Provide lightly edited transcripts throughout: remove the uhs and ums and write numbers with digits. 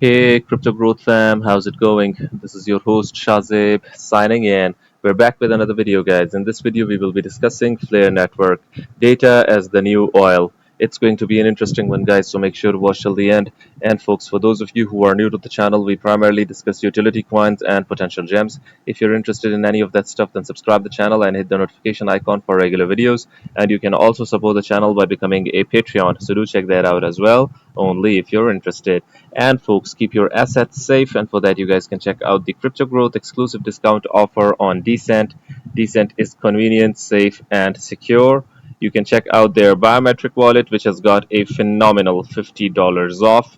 Hey, Crypto Growth fam, how's it going? This is your host Shazib signing in. We're back with another video, guys. In this video, we will be discussing Flare Network, data as the new oil. It's going to be an interesting one, guys, so make sure to watch till the end. And folks, for those of you who are new to the channel, we primarily discuss utility coins and potential gems. If you're interested in any of that stuff, then subscribe the channel and hit the notification icon for regular videos. And you can also support the channel by becoming a Patreon, so do check that out as well, only if you're interested. And folks, keep your assets safe, and for that you guys can check out the Crypto Growth exclusive discount offer on Decent. Decent is convenient, safe, and secure. You can check out their biometric wallet, which has got a phenomenal $50 off.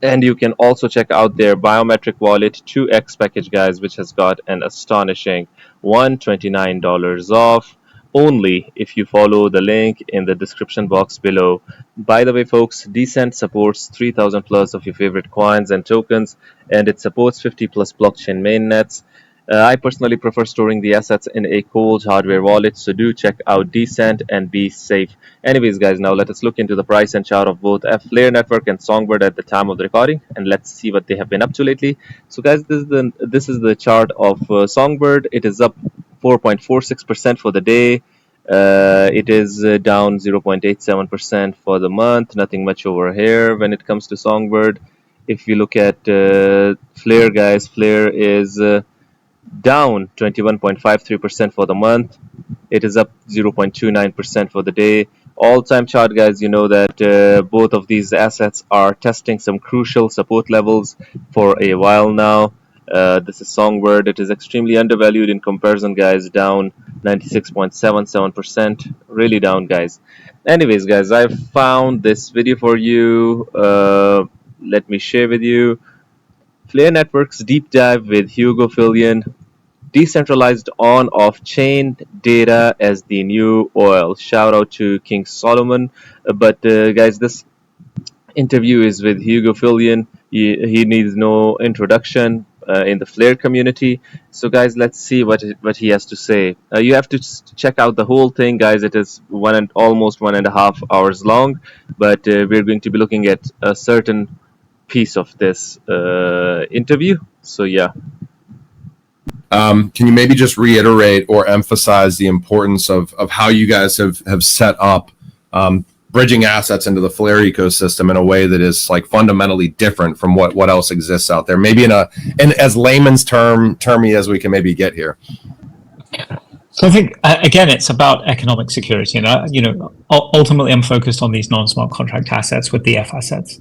And you can also check out their biometric wallet 2x package, guys, which has got an astonishing $129 off, only if you follow the link in the description box below. By the way, folks, Decent supports 3000 plus of your favorite coins and tokens, and it supports 50 plus blockchain mainnets. I personally prefer storing the assets in a cold hardware wallet, so do check out Decent and be safe. Anyways, guys, now let us look into the price and chart of both Flare Network and Songbird at the time of the recording, and let's see what they have been up to lately. So, guys, this is the chart of Songbird. It is up 4.46% for the day. It is down 0.87% for the month. Nothing much over here when it comes to Songbird. If you look at Flare, guys, Flare is down 21.53% for the month. It is up 0.29% for the day. All-time chart, guys, you know that both of these assets are testing some crucial support levels for a while now. This is Songbird. It is extremely undervalued in comparison, guys, down 96.77%. Really down, guys. Anyways, guys, I found this video for you. Let me share with you. Flare Network's deep dive with Hugo Fillion. Decentralized on-off-chain data as the new oil. Shout out to King Solomon. But guys, this interview is with Hugo Fillion. He needs no introduction in the Flare community. So guys, let's see what he has to say. You have to check out the whole thing, guys. It is almost 1.5 hours long, but we're going to be looking at a certain piece of this interview. So yeah. Can you maybe just reiterate or emphasize the importance of how you guys have set up bridging assets into the Flare ecosystem in a way that is like fundamentally different from what else exists out there? Maybe in as layman's termy as we can maybe get here. So I think again, it's about economic security, and ultimately, I'm focused on these non-smart contract assets with DF assets.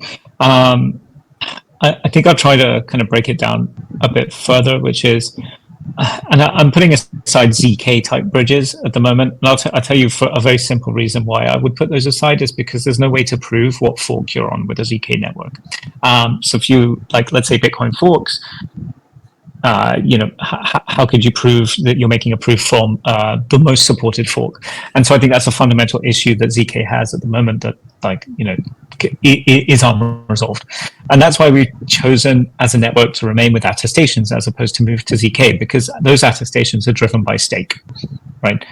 I think I'll try to kind of break it down a bit further, which is. And I'm putting aside ZK type bridges at the moment. And I'll tell you for a very simple reason why I would put those aside is because there's no way to prove what fork you're on with a ZK network. So if you, like, let's say Bitcoin forks, how could you prove that you're making a proof from the most supported fork? And so I think that's a fundamental issue that ZK has at the moment that, is unresolved. And that's why we've chosen as a network to remain with attestations as opposed to move to ZK, because those attestations are driven by stake, right?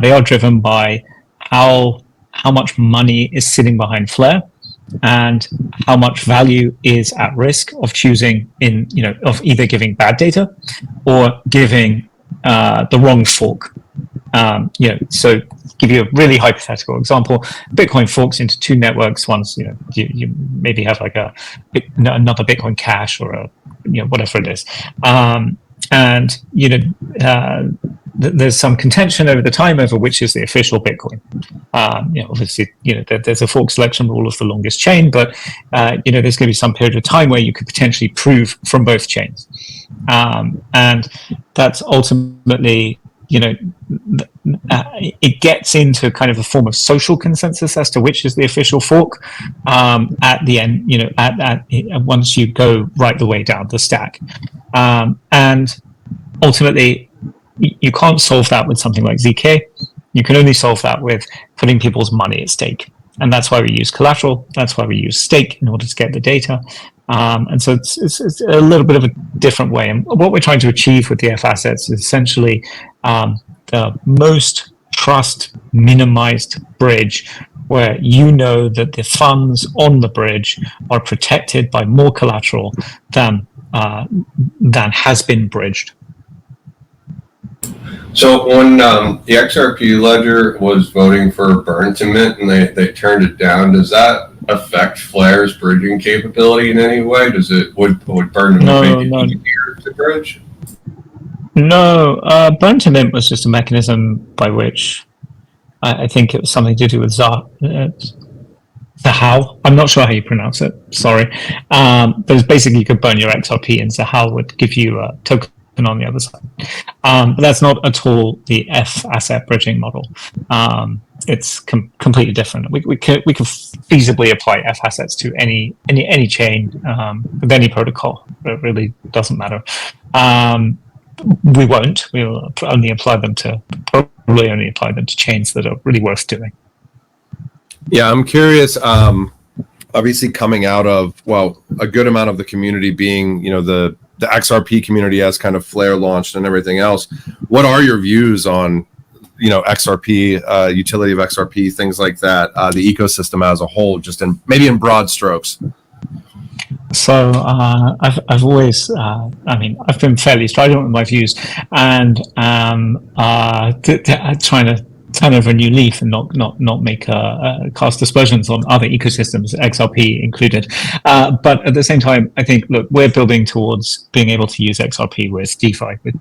They are driven by how much money is sitting behind Flare and how much value is at risk of choosing of either giving bad data or giving the wrong fork. So give you a really hypothetical example. Bitcoin forks into two networks. One's, you maybe have like another Bitcoin Cash or whatever it is. There's some contention over the time over which is the official Bitcoin. Obviously, there's a fork selection rule of the longest chain, but there's going to be some period of time where you could potentially prove from both chains, and that's ultimately, it gets into kind of a form of social consensus as to which is the official fork at the end. Once you go right the way down the stack, and ultimately. You can't solve that with something like ZK. You can only solve that with putting people's money at stake. And that's why we use collateral. That's why we use stake in order to get the data. And so it's a little bit of a different way. And what we're trying to achieve with DF assets is essentially the most trust minimized bridge where you know that the funds on the bridge are protected by more collateral than has been bridged. So when the XRP ledger was voting for burn to mint and they turned it down, does that affect Flare's bridging capability in any way? Would burn to mint make it easier to bridge? No, burn to mint was just a mechanism by which I think it was something to do with Zahao. I'm not sure how you pronounce it. Sorry, but it's basically you could burn your XRP and Zahao would give you a token on the other side. But that's not at all the F asset bridging model. It's completely different. We could feasibly apply F assets to any chain with any protocol. It really doesn't matter. We won't. We'll probably only apply them to chains that are really worth doing. Yeah, I'm curious. Obviously, coming out of a good amount of the community being the XRP community as kind of Flare launched and everything else. What are your views on XRP, utility of XRP, things like that, the ecosystem as a whole, just maybe in broad strokes? So I've always, I've been fairly strident with my views, and trying to turn over a new leaf and not make cast aspersions on other ecosystems, XRP included. But at the same time, I think we're building towards being able to use XRP with DeFi, with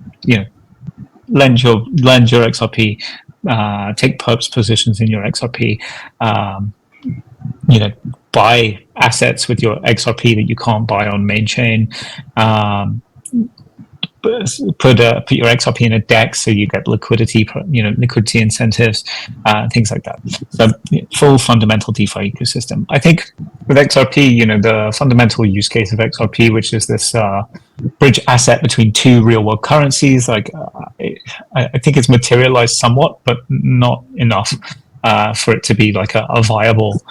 lend your XRP, take perps positions in your XRP. Buy assets with your XRP that you can't buy on main chain. Put your XRP in a DEX so you get liquidity incentives, things like that. So full fundamental DeFi ecosystem. I think with XRP, the fundamental use case of XRP, which is this bridge asset between two real world currencies, I think it's materialized somewhat, but not enough. For it to be like a viable,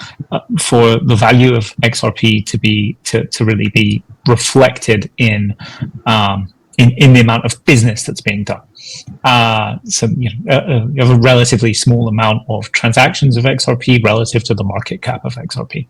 for the value of XRP to really be reflected in the amount of business that's being done. So you have a relatively small amount of transactions of XRP relative to the market cap of XRP.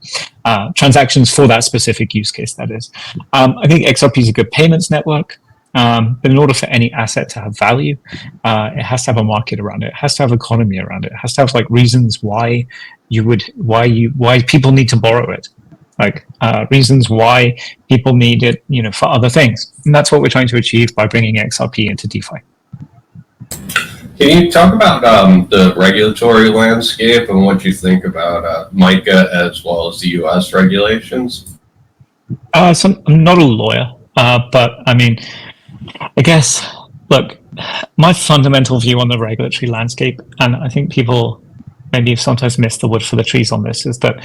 Transactions for that specific use case, that is. I think XRP is a good payments network. But in order for any asset to have value, it has to have a market around it. It has to have economy around it. It has to have reasons why people need to borrow it, reasons why people need it, for other things. And that's what we're trying to achieve by bringing XRP into DeFi. Can you talk about the regulatory landscape and what you think about MiCA as well as the U.S. regulations? So I'm not a lawyer, but I guess, my fundamental view on the regulatory landscape, and I think people maybe have sometimes missed the wood for the trees on this, is that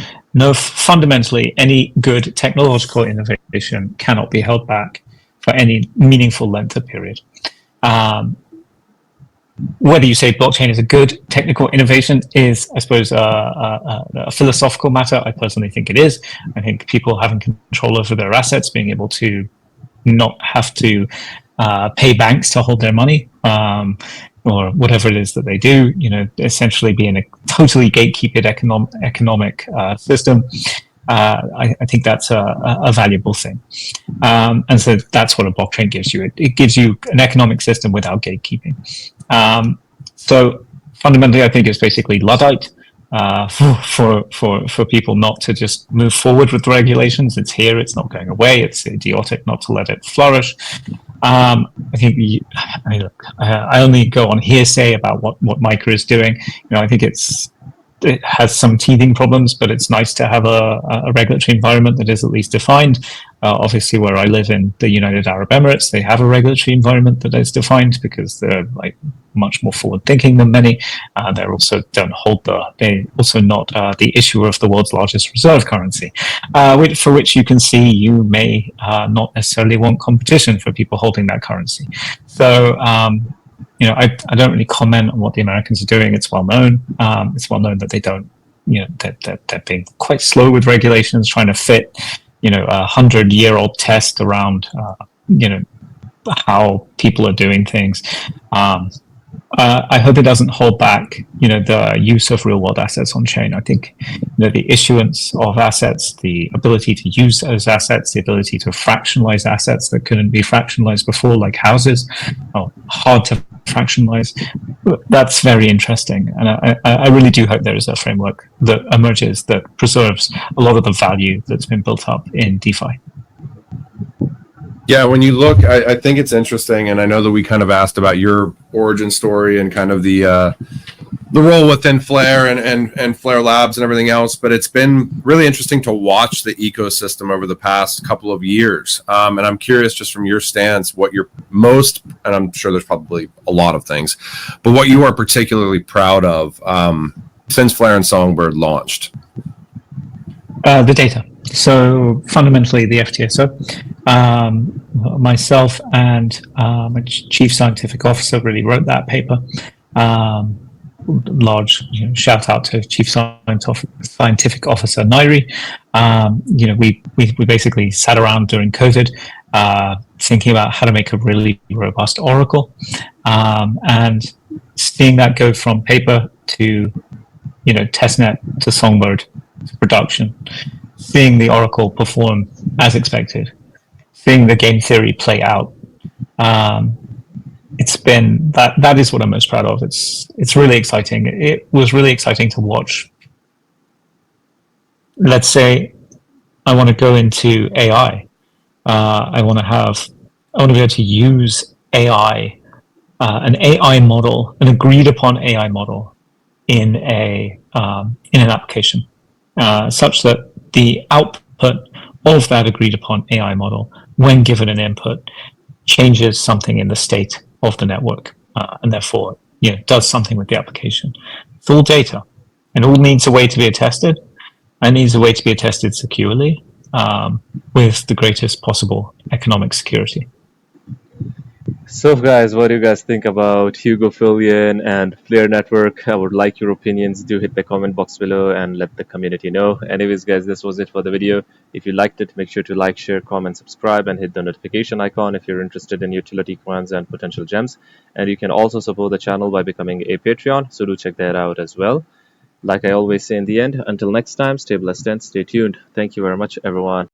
fundamentally, any good technological innovation cannot be held back for any meaningful length of period. Whether you say blockchain is a good technical innovation is, I suppose, a philosophical matter. I personally think it is. I think people having control over their assets, being able to not have to pay banks to hold their money, or whatever it is that they do, essentially being a totally gatekeeped economic system. I think that's a valuable thing. And so that's what a blockchain gives you. It gives you an economic system without gatekeeping. So fundamentally, I think it's basically Luddite. For people not to just move forward with regulations. It's here, it's not going away, it's idiotic not to let it flourish. I think I only go on hearsay about what MiCA is doing. I think it has some teething problems, but it's nice to have a regulatory environment that is at least defined. Obviously, where I live in the United Arab Emirates, they have a regulatory environment that is defined because they're much more forward-thinking than many. They're also they also not the issuer of the world's largest reserve currency, for which you can see you may not necessarily want competition for people holding that currency. So. I don't really comment on what the Americans are doing. It's well known. It's well known that they don't, they're being quite slow with regulations, trying to fit, 100-year-old test around, how people are doing things. I hope it doesn't hold back, the use of real-world assets on chain. I think, the issuance of assets, the ability to use those assets, the ability to fractionalize assets that couldn't be fractionalized before, like houses, are hard to fractionalize. That's very interesting, and I really do hope there is a framework that emerges that preserves a lot of the value that's been built up in DeFi. Yeah, when you look, I think it's interesting, and I know that we kind of asked about your origin story and kind of the role within Flare and Flare Labs and everything else, but it's been really interesting to watch the ecosystem over the past couple of years. And I'm curious, just from your stance, what you're most, and I'm sure there's probably a lot of things, but what you are particularly proud of since Flare and Songbird launched. The data. So fundamentally, the FTSO, myself and my chief scientific officer really wrote that paper. Large shout out to chief scientific officer Nairi. We basically sat around during COVID, thinking about how to make a really robust oracle, and seeing that go from paper to testnet to Songbird to production. Seeing the oracle perform as expected, seeing the game theory play out, it's been that is what I'm most proud of. It's really exciting. It was really exciting to watch. Let's say I want to go into AI. I want to be able to use AI, an AI model, an agreed upon AI model in an application, such that the output of that agreed upon AI model, when given an input, changes something in the state of the network, and therefore does something with the application. It's all data, and all needs a way to be attested, and needs a way to be attested securely, with the greatest possible economic security. So guys, what do you guys think about Hugo Fillion and Flare Network? I would like your opinions. Do hit the comment box below and let the community know. Anyways guys, this was it for the video. If you liked it, make sure to like, share, comment, subscribe, and hit the notification icon if you're interested in utility coins and potential gems. And you can also support the channel by becoming a Patreon, so do check that out as well. Like I always say in the end, until next time, stay blessed and stay tuned. Thank you very much everyone.